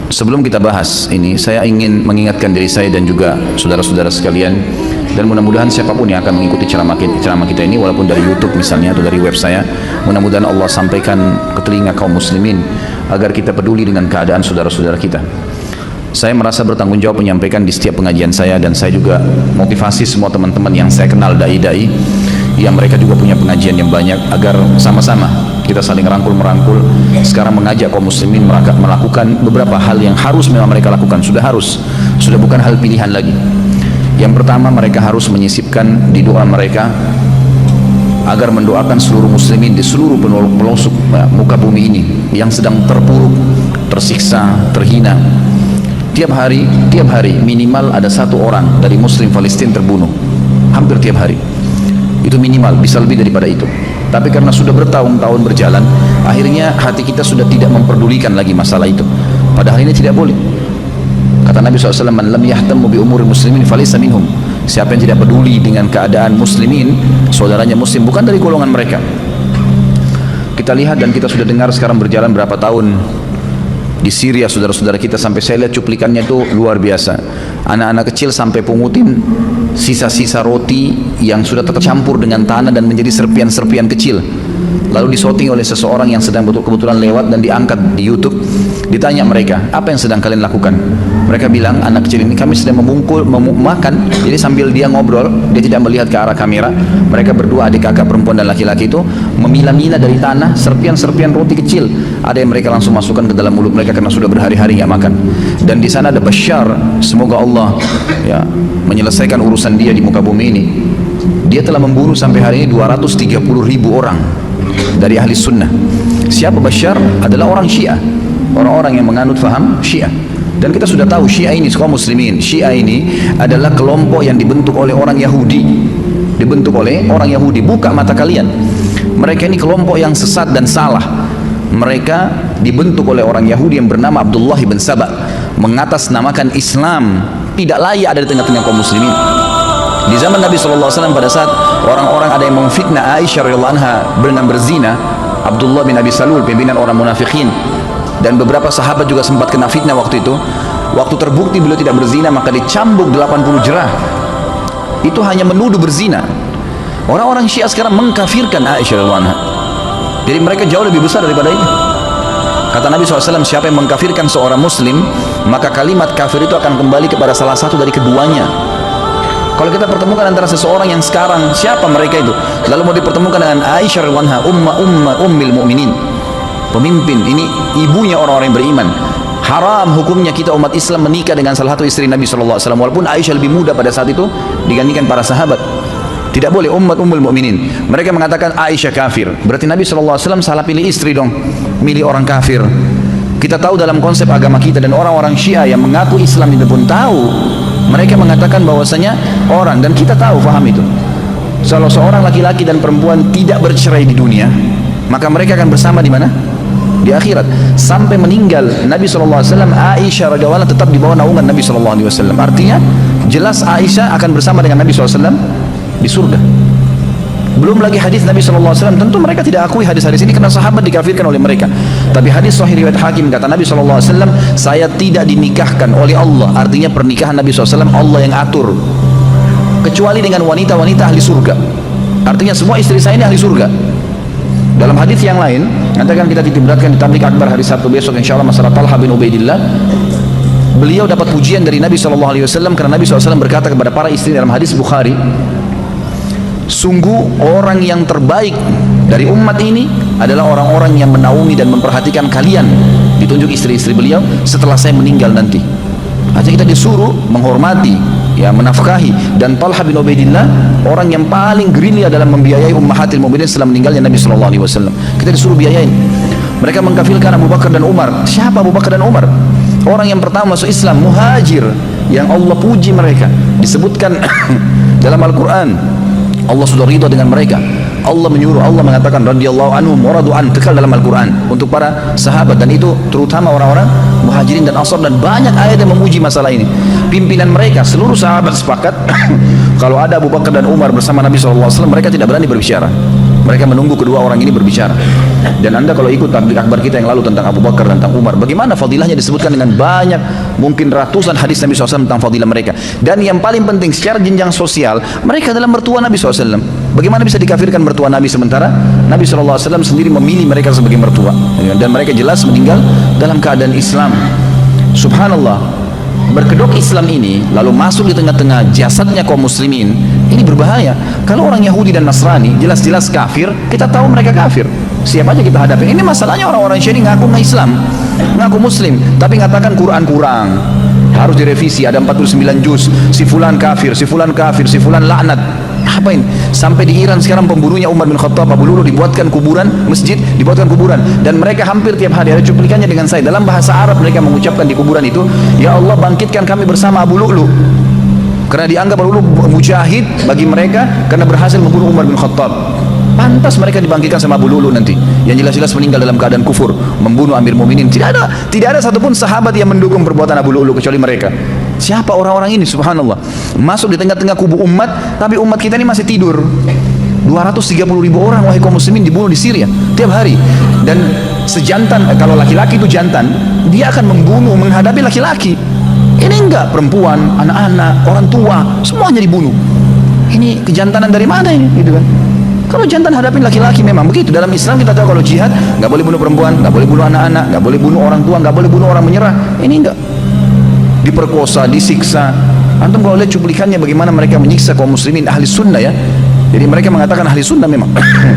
Sebelum kita bahas ini, saya ingin mengingatkan diri saya dan juga saudara-saudara sekalian, dan mudah-mudahan siapapun yang akan mengikuti ceramah kita ini, walaupun dari YouTube misalnya atau dari web saya, mudah-mudahan Allah sampaikan ke telinga kaum muslimin agar kita peduli dengan keadaan saudara-saudara kita. Saya merasa bertanggung jawab menyampaikan di setiap pengajian saya, dan saya juga motivasi semua teman-teman yang saya kenal, dai-dai yang mereka juga punya pengajian yang banyak, agar sama-sama kita saling merangkul sekarang mengajak kaum muslimin melakukan beberapa hal yang harus memang mereka lakukan, sudah bukan hal pilihan lagi. Yang pertama, mereka harus menyisipkan di doa mereka agar mendoakan seluruh muslimin di seluruh pelosok muka bumi ini yang sedang terpuruk, tersiksa, terhina. Tiap hari minimal ada satu orang dari muslim Palestina terbunuh, hampir tiap hari. Itu minimal, bisa lebih daripada itu. Tapi karena sudah bertahun-tahun berjalan, akhirnya hati kita sudah tidak memperdulikan lagi masalah itu. Padahal ini tidak boleh. Kata Nabi SAW, "Man lam yahtammu bi umuri muslimin falaysa minhum." Siapa yang tidak peduli dengan keadaan muslimin, saudaranya muslim, bukan dari golongan mereka. Kita lihat dan kita sudah dengar sekarang berjalan berapa tahun di Syria, saudara-saudara kita, sampai saya lihat cuplikannya itu luar biasa. Anak-anak kecil sampai pungutin sisa-sisa roti yang sudah tercampur dengan tanah dan menjadi serpian-serpian kecil, lalu disorting oleh seseorang yang sedang kebetulan lewat dan diangkat di YouTube. Ditanya mereka, apa yang sedang kalian lakukan? Mereka bilang, anak kecil ini, kami sedang makan. Jadi sambil dia ngobrol, dia tidak melihat ke arah kamera. Mereka berdua, adik kakak perempuan dan laki-laki itu memilah-milah dari tanah serpian-serpian roti kecil. Ada yang mereka langsung masukkan ke dalam mulut mereka karena sudah berhari-hari nggak makan. Dan di sana ada Bashar, semoga Allah ya menyelesaikan urusan dia di muka bumi ini. Dia telah membunuh sampai hari ini 230.000 orang dari ahli sunnah. Siapa Bashar? Adalah orang Syiah, orang-orang yang menganut faham Syiah. Dan kita sudah tahu Syiah ini, kaum muslimin, Syiah ini adalah kelompok yang dibentuk oleh orang Yahudi. Buka mata kalian. Mereka ini kelompok yang sesat dan salah. Mereka dibentuk oleh orang Yahudi yang bernama Abdullah bin Saba, mengatasnamakan Islam, tidak layak ada di tengah-tengah kaum muslimin. Di zaman Nabi SAW, pada saat orang-orang ada yang memfitnah Aisyah radhiyallahu anha dengan berzina, Abdullah bin Abi Salul, pimpinan orang munafikin, dan beberapa sahabat juga sempat kena fitnah waktu itu. Waktu terbukti beliau tidak berzina, maka dicambuk 80 jerah. Itu hanya menuduh berzina. Orang-orang Syiah sekarang mengkafirkan Aisyah radhiyallahu anha. Jadi mereka jauh lebih besar daripada ini. Kata Nabi SAW, siapa yang mengkafirkan seorang muslim, maka kalimat kafir itu akan kembali kepada salah satu dari keduanya. Kalau kita pertemukan antara seseorang yang sekarang, siapa mereka itu, lalu mau dipertemukan dengan Aisyah radhiyallahu anha, ummil mu'minin, pemimpin, ini ibunya orang-orang yang beriman. Haram hukumnya kita umat Islam menikah dengan salah satu istri Nabi SAW, walaupun Aisyah lebih muda pada saat itu dibandingkan para sahabat. Tidak boleh, ummul mu'minin. Mereka mengatakan Aisyah kafir, berarti Nabi SAW salah pilih istri dong, milih orang kafir. Kita tahu dalam konsep agama kita, dan orang-orang Syiah yang mengaku Islam itu pun tahu, mereka mengatakan bahwasanya orang, dan kita tahu, faham itu, kalau seorang laki-laki dan perempuan tidak bercerai di dunia, maka mereka akan bersama di mana? Di akhirat. Sampai meninggal Nabi SAW, Aisyah radhiyallahu anha tetap di bawah naungan Nabi SAW. Artinya jelas Aisyah akan bersama dengan Nabi SAW di surga. Belum lagi hadis Nabi SAW, tentu mereka tidak akui hadis-hadis ini karena sahabat dikafirkan oleh mereka. Tapi hadis sahih riwayat Hakim, kata Nabi SAW, saya tidak dinikahkan oleh Allah. Artinya pernikahan Nabi SAW Allah yang atur, kecuali dengan wanita-wanita ahli surga. Artinya semua istri saya ini ahli surga. Dalam hadis yang lain, nanti akan kita titipkan di tablik akbar hari Sabtu besok insya Allah, masalah Talha bin Ubaidillah. Beliau dapat pujian dari Nabi SAW karena Nabi SAW berkata kepada para istri dalam hadis Bukhari, sungguh orang yang terbaik dari umat ini adalah orang-orang yang menaungi dan memperhatikan kalian. Ditunjuk istri-istri beliau setelah saya meninggal nanti. Artinya kita disuruh menghormati, ya, menafkahi. Dan Talha bin Ubaidillah orang yang paling gerilya dalam membiayai ummahatil mukminin setelah meninggalnya Nabi SAW. Kita disuruh biayain. Mereka mengkafirkan Abu Bakar dan Umar. Siapa Abu Bakar dan Umar? Orang yang pertama masuk Islam, muhajir, yang Allah puji mereka. Disebutkan dalam Al-Quran, Allah sudah ridha dengan mereka. Allah menyuruh, Allah mengatakan radhiyallahu anhum wa radu an, kekal dalam Al-Quran untuk para sahabat, dan itu terutama orang-orang muhajirin dan ansar, dan banyak ayat yang memuji masalah ini. Pimpinan mereka, seluruh sahabat sepakat kalau ada Abu Bakar dan Umar bersama Nabi SAW, mereka tidak berani berbicara. Mereka menunggu kedua orang ini berbicara. Dan Anda kalau ikut tabligh akbar kita yang lalu tentang Abu Bakar dan tentang Umar, bagaimana fadilahnya disebutkan dengan banyak, mungkin ratusan hadis Nabi SAW tentang fadilah mereka. Dan yang paling penting secara jenjang sosial, mereka adalah mertua Nabi SAW. Bagaimana bisa dikafirkan mertua Nabi sementara Nabi SAW sendiri memilih mereka sebagai mertua, dan mereka jelas meninggal dalam keadaan Islam. Subhanallah. Berkedok Islam ini lalu masuk di tengah-tengah jasadnya kaum muslimin, ini berbahaya. Kalau orang Yahudi dan Nasrani jelas-jelas kafir, kita tahu mereka kafir, siapa aja kita hadapi. Ini masalahnya orang-orang Syiah ngaku Islam, ngaku muslim, tapi ngatakan Quran kurang, harus direvisi, ada 49 juz, si fulan kafir, si fulan kafir, si fulan laknat. Apa ini? Sampai di Iran sekarang pembunuhnya Umar bin Khattab, Abu Lulu, dibuatkan kuburan, masjid dibuatkan kuburan, dan mereka hampir tiap hari ada cuplikannya dengan saya. Dalam bahasa Arab mereka mengucapkan di kuburan itu, ya Allah bangkitkan kami bersama Abu Lulu, karena dianggap Abu Lulu mujahid bagi mereka karena berhasil membunuh Umar bin Khattab. Pantas mereka dibangkitkan sama Abu Lulu nanti, yang jelas-jelas meninggal dalam keadaan kufur, membunuh Amir Mukminin. Tidak ada satupun sahabat yang mendukung perbuatan Abu Lulu kecuali mereka. Siapa orang-orang ini? Subhanallah, masuk di tengah-tengah kubu umat, tapi umat kita ini masih tidur. 230.000 orang wahai kaum muslimin dibunuh di Syria tiap hari. Dan sejantan, kalau laki-laki itu jantan, dia akan membunuh menghadapi laki-laki. Ini enggak, perempuan, anak-anak, orang tua, semuanya dibunuh. Ini kejantanan dari mana ini? Gitu kan? Kalau jantan hadapin laki-laki, memang begitu. Dalam Islam kita tahu kalau jihad nggak boleh bunuh perempuan, nggak boleh bunuh anak-anak, nggak boleh bunuh orang tua, nggak boleh bunuh orang menyerah. Ini enggak, diperkosa, disiksa. Antum kalau lihat cuplikannya bagaimana mereka menyiksa kaum muslimin ahli sunnah ya. Jadi mereka mengatakan ahli sunnah memang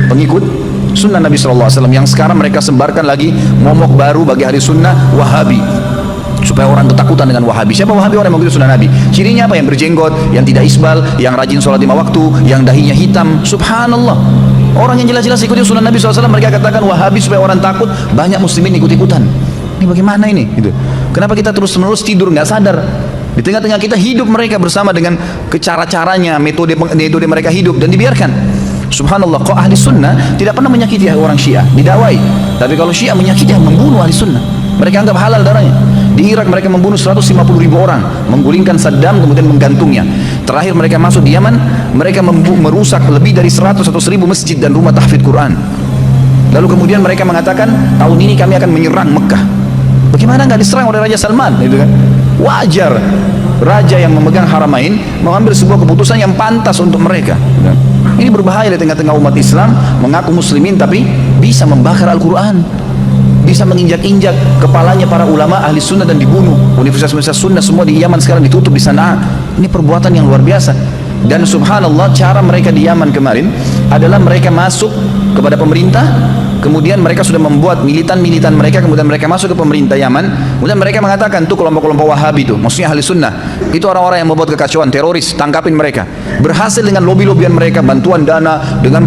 pengikut sunnah Nabi SAW, yang sekarang mereka sebarkan lagi momok baru bagi ahli sunnah, Wahabi, supaya orang ketakutan dengan Wahabi. Siapa Wahabi? Orang yang mengikuti sunnah Nabi. Cirinya apa? Yang berjenggot, yang tidak isbal, yang rajin sholat 5 waktu, yang dahinya hitam. Subhanallah. Orang yang jelas-jelas ikuti sunnah Nabi SAW, mereka katakan Wahabi supaya orang takut. Banyak muslimin ikut-ikutan. Ini bagaimana ini? Gitu. Kenapa kita terus-menerus tidur nggak sadar? Di tengah-tengah kita hidup mereka bersama dengan cara-caranya, metode mereka hidup, dan dibiarkan. Subhanallah, kok ahli sunnah tidak pernah menyakiti orang Syiah, didakwai. Tapi kalau Syiah menyakiti, membunuh ahli sunnah, mereka anggap halal darahnya. Di Irak mereka membunuh 150.000 orang, menggulingkan Saddam kemudian menggantungnya. Terakhir mereka masuk di Yaman, mereka merusak lebih dari 100 atau 1000 masjid dan rumah tahfidz Quran. Lalu kemudian mereka mengatakan tahun ini kami akan menyerang Mekah. Bagaimana nggak diserang oleh Raja Salman? Gitu kan? Wajar raja yang memegang haramain mengambil sebuah keputusan yang pantas untuk mereka. Ini berbahaya di tengah-tengah umat Islam mengaku muslimin tapi bisa membakar Al-Quran, bisa menginjak-injak kepalanya para ulama ahli sunnah dan dibunuh. Universitas-universitas sunnah semua di Yaman sekarang ditutup di sana. Ini perbuatan yang luar biasa. Dan subhanallah, cara mereka di Yaman kemarin adalah mereka masuk kepada pemerintah, kemudian mereka sudah membuat militan-militan mereka, kemudian mereka masuk ke pemerintah Yaman, kemudian mereka mengatakan tuh kelompok-kelompok Wahabi itu, maksudnya ahli sunnah, itu orang-orang yang membuat kekacauan, teroris, tangkapin mereka. Berhasil dengan lobby-lobbyan mereka, bantuan dana, dengan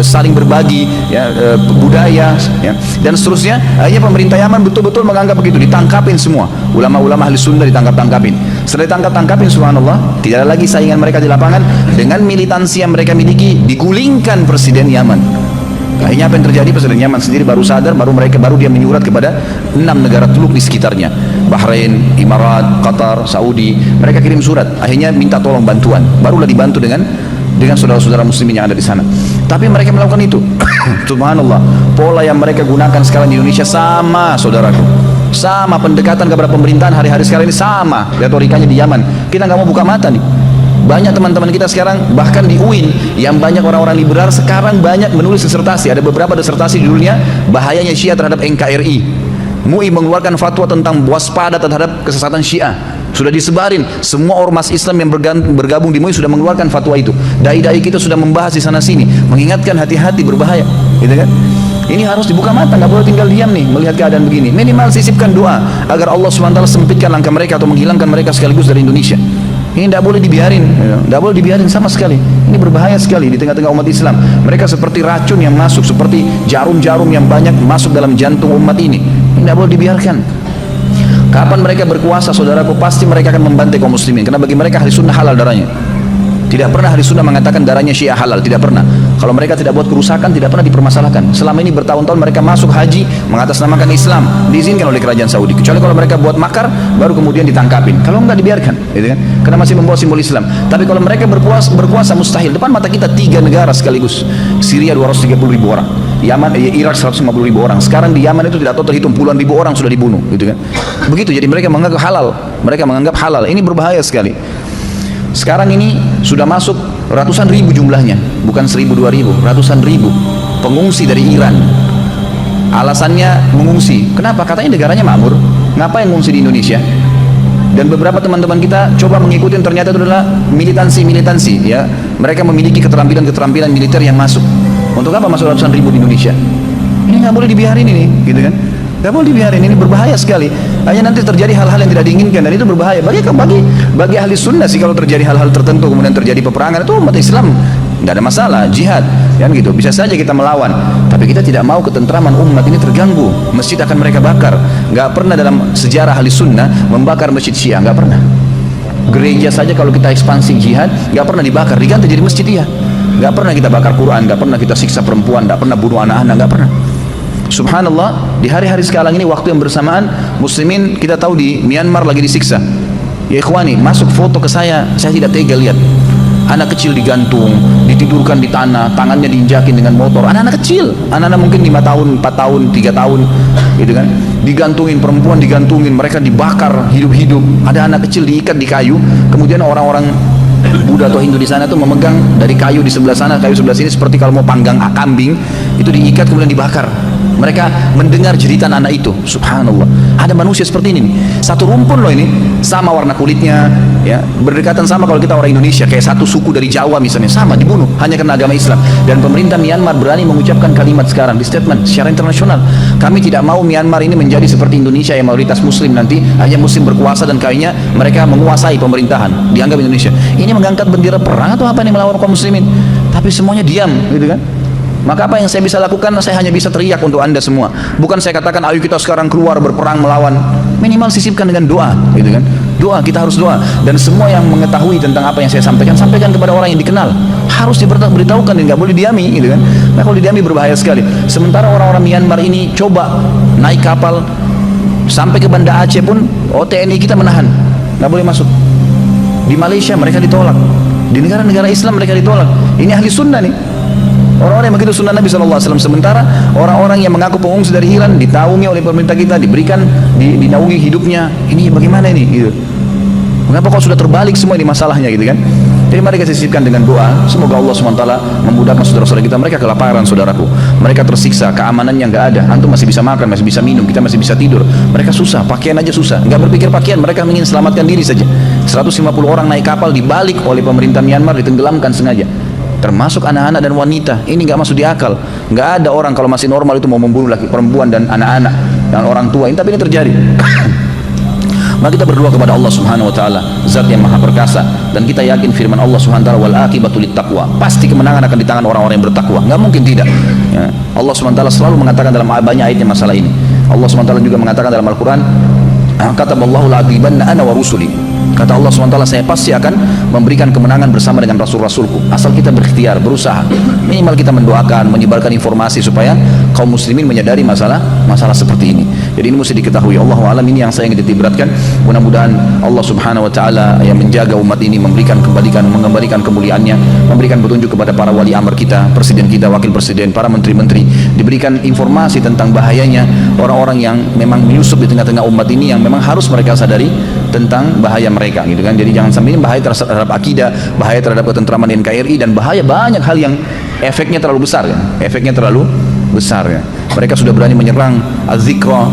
saling berbagi ya, budaya ya, dan seterusnya. Akhirnya pemerintah Yaman betul-betul menganggap begitu, ditangkapin semua ulama-ulama ahli sunnah, ditangkap-tangkapin. Setelah ditangkap-tangkapin, subhanallah, tidak ada lagi saingan mereka di lapangan. Dengan militansi yang mereka miliki, digulingkan presiden Yaman. Akhirnya apa yang terjadi? Presiden Yaman sendiri baru sadar, baru dia menyurat kepada 6 negara teluk di sekitarnya, Bahrain, Emirat, Qatar, Saudi. Mereka kirim surat, akhirnya minta tolong bantuan. Barulah dibantu dengan saudara-saudara muslimin yang ada di sana. Tapi mereka melakukan itu. Subhanallah, pola yang mereka gunakan sekarang di Indonesia sama, saudaraku, sama. Pendekatan kepada pemerintahan hari-hari sekarang ini sama retorikanya di Yaman. Kita nggak mau buka mata nih. Banyak teman-teman kita sekarang, bahkan di UIN yang banyak orang-orang liberal sekarang banyak menulis disertasi. Ada beberapa disertasi judulnya bahayanya Syiah terhadap NKRI. MUI mengeluarkan fatwa tentang waspada terhadap kesesatan Syiah. Sudah disebarin, semua ormas Islam yang bergabung di MUI sudah mengeluarkan fatwa itu. Dai-dai kita sudah membahas di sana sini, mengingatkan hati-hati, berbahaya, gitu kan? Ini harus dibuka mata, nggak boleh tinggal diam nih melihat keadaan begini. Minimal sisipkan doa agar Allah SWT sempitkan langkah mereka atau menghilangkan mereka sekaligus dari Indonesia. Ini tidak boleh dibiarin, tidak boleh dibiarin sama sekali. Ini berbahaya sekali di tengah-tengah umat Islam. Mereka seperti racun yang masuk, seperti jarum-jarum yang banyak masuk dalam jantung umat ini. Ini tidak boleh dibiarkan. Kapan mereka berkuasa, saudaraku, pasti mereka akan membantai kaum muslimin. Karena bagi mereka ahli sunnah halal darahnya. Tidak pernah ahli sunnah mengatakan darahnya Syiah halal, tidak pernah. Kalau mereka tidak buat kerusakan, tidak pernah dipermasalahkan. Selama ini bertahun-tahun mereka masuk haji mengatasnamakan Islam, diizinkan oleh kerajaan Saudi. Kecuali kalau mereka buat makar, baru kemudian ditangkapin. Kalau enggak dibiarkan, gitu kan? Karena masih membawa simbol Islam. Tapi kalau mereka berkuasa mustahil. Depan mata kita 3 negara sekaligus. Syria 230.000 orang, Yaman, Irak 150.000 orang. Sekarang di Yaman itu tidak tahu terhitung puluhan ribu orang sudah dibunuh, gitu kan? Begitu. Jadi mereka menganggap halal. Mereka menganggap halal. Ini berbahaya sekali. Sekarang ini sudah masuk ratusan ribu jumlahnya, bukan 1.000 2.000, ratusan ribu pengungsi dari Iran. Alasannya mengungsi. Kenapa? Katanya negaranya makmur. Ngapain mengungsi di Indonesia? Dan beberapa teman-teman kita coba mengikuti, ternyata itu adalah militansi, ya. Mereka memiliki keterampilan militer yang masuk. Untuk apa masuk ratusan ribu di Indonesia? Ini nggak boleh dibiarin ini, gitu kan? Nggak boleh dibiarin, ini berbahaya sekali. Hanya nanti terjadi hal-hal yang tidak diinginkan, dan itu berbahaya. Bagi ahli sunnah sih, kalau terjadi hal-hal tertentu kemudian terjadi peperangan, itu umat Islam nggak ada masalah, jihad, kan gitu. Bisa saja kita melawan, tapi kita tidak mau ketentraman umat ini terganggu. Masjid akan mereka bakar. Nggak pernah dalam sejarah ahli sunnah membakar masjid Syiah, nggak pernah. Gereja saja kalau kita ekspansi jihad, nggak pernah dibakar, diganti jadi masjid ya. Nggak pernah kita bakar Quran, nggak pernah kita siksa perempuan, nggak pernah bunuh anak-anak, nggak pernah. Subhanallah, di hari-hari sekarang ini, waktu yang bersamaan, muslimin kita tahu di Myanmar lagi disiksa. Ya ikhwani, masuk foto ke saya tidak tega lihat. Anak kecil digantung, ditidurkan di tanah, tangannya diinjakin dengan motor. Anak-anak kecil, anak-anak mungkin 5 tahun, 4 tahun, 3 tahun, gitu kan. Digantungin, perempuan digantungin, mereka dibakar hidup-hidup. Ada anak kecil diikat di kayu, kemudian orang-orang Buddha atau Hindu di sana tuh memegang dari kayu di sebelah sana, kayu sebelah sini, seperti kalau mau panggang kambing, itu diikat kemudian dibakar. Mereka mendengar jeritan anak itu. Subhanallah, ada manusia seperti ini nih. Satu rumpun loh ini, sama warna kulitnya, ya, berdekatan sama kalau kita orang Indonesia, kayak satu suku dari Jawa misalnya, sama dibunuh hanya karena agama Islam. Dan pemerintah Myanmar berani mengucapkan kalimat sekarang di statement secara internasional, kami tidak mau Myanmar ini menjadi seperti Indonesia yang mayoritas muslim, nanti hanya muslim berkuasa dan kayaknya mereka menguasai pemerintahan, dianggap Indonesia ini mengangkat bendera perang atau apa nih melawan kaum muslimin. Tapi semuanya diam, gitu kan. Maka apa yang saya bisa lakukan? Saya hanya bisa teriak untuk anda semua. Bukan saya katakan ayo kita sekarang keluar berperang melawan. Minimal sisipkan dengan doa, gitu kan. Doa, kita harus doa. Dan semua yang mengetahui tentang apa yang saya sampaikan, sampaikan kepada orang yang dikenal. Harus diberitahukan dan nggak boleh diami, gitu kan. Nah kalau diami berbahaya sekali. Sementara orang-orang Myanmar ini coba naik kapal sampai ke Banda Aceh pun, TNI kita menahan, nggak boleh masuk. Di Malaysia mereka ditolak. Di negara-negara Islam mereka ditolak. Ini ahli sunnah nih. Orang-orang yang begitu sunnah Nabi SAW. Sementara orang-orang yang mengaku pengungsi dari Iran ditaungi oleh pemerintah kita, diberikan, dinaungi hidupnya. Ini bagaimana ini? Gitu. Mengapa kok sudah terbalik semua ini masalahnya, gitu kan? Jadi mari kita sisipkan dengan doa. Semoga Allah SWT memudahkan saudara-saudara kita. Mereka kelaparan, saudaraku. Mereka tersiksa, keamanannya nggak ada. Antum masih bisa makan, masih bisa minum, kita masih bisa tidur. Mereka susah, pakaian aja susah. Nggak berpikir pakaian, mereka ingin selamatkan diri saja. 150 orang naik kapal dibalik oleh pemerintah Myanmar, ditenggelamkan sengaja. Termasuk anak-anak dan wanita. Ini nggak masuk di akal. Nggak ada orang kalau masih normal itu mau membunuh laki perempuan dan anak-anak dan orang tua. Tapi ini terjadi. Maka kita berdoa kepada Allah Subhanahu wa taala, Zat yang Maha Perkasa, dan kita yakin firman Allah Subhanahu wa taala, wal aqibatu littaqwa. Pasti kemenangan akan di tangan orang-orang yang bertakwa. Nggak mungkin tidak. Ya. Allah Subhanahu wa taala selalu mengatakan dalam banyak ayatnya masalah ini. Allah Subhanahu wa taala juga mengatakan dalam Al-Qur'an, kataballahu la'aqibanna ana wa rusuli. Kata Allah SWT, saya pasti akan memberikan kemenangan bersama dengan Rasul-Rasulku. Asal kita berikhtiar, berusaha. Minimal kita mendoakan, menyebarkan informasi supaya kaum muslimin menyadari masalah seperti ini. Jadi ini mesti diketahui. Allahu a'lam, ini yang saya ingin ditiberatkan. Mudah-mudahan Allah Subhanahu wa taala yang menjaga umat ini, mengembalikan kemuliaannya, memberikan petunjuk kepada para wali amr kita, presiden kita, wakil presiden, para menteri-menteri, diberikan informasi tentang bahayanya orang-orang yang memang menyusup di tengah-tengah umat ini, yang memang harus mereka sadari tentang bahaya mereka, gitu kan. Jadi jangan sampai ini bahaya terhadap akidah, bahaya terhadap ketentraman NKRI, dan bahaya banyak hal yang efeknya terlalu besar, kan. Efeknya terlalu besar, ya. Mereka sudah berani menyerang Az-Zikra,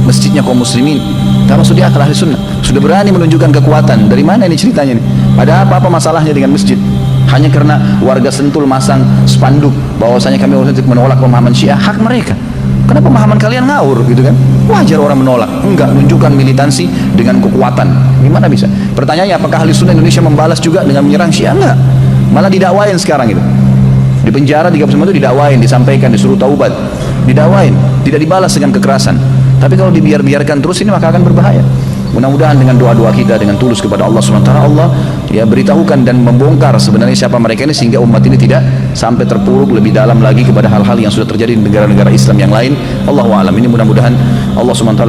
masjidnya kaum muslimin. Tak masuk di akal ahli sunnah. Sudah berani menunjukkan kekuatan. Dari mana ini ceritanya nih? Ada apa masalahnya dengan masjid? Hanya karena warga Sentul masang spanduk bahwasanya kami menolak pemahaman Syiah, hak mereka. Kenapa pemahaman kalian ngawur, gitu kan? Wajar orang menolak. Enggak, menunjukkan militansi dengan kekuatan. Gimana bisa? Pertanyaannya, apakah ahli sunnah Indonesia membalas juga dengan menyerang Syiah? Enggak. Malah didakwain sekarang itu. Di penjara 39 itu didakwain, disampaikan, disuruh taubat. Didakwain, tidak dibalas dengan kekerasan. Tapi kalau dibiarkan terus ini maka akan berbahaya. Mudah-mudahan dengan doa-doa kita dengan tulus kepada Allah SWT, Allah ya beritahukan dan membongkar sebenarnya siapa mereka ini, sehingga umat ini tidak sampai terpuruk lebih dalam lagi kepada hal-hal yang sudah terjadi di negara-negara Islam yang lain. Allahu a'lam. Ini mudah-mudahan Allah SWT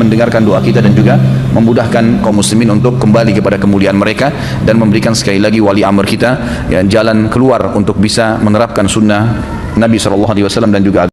mendengarkan doa kita dan juga memudahkan kaum muslimin untuk kembali kepada kemuliaan mereka, dan memberikan sekali lagi wali amr kita ya, jalan keluar untuk bisa menerapkan sunnah Nabi SAW dan juga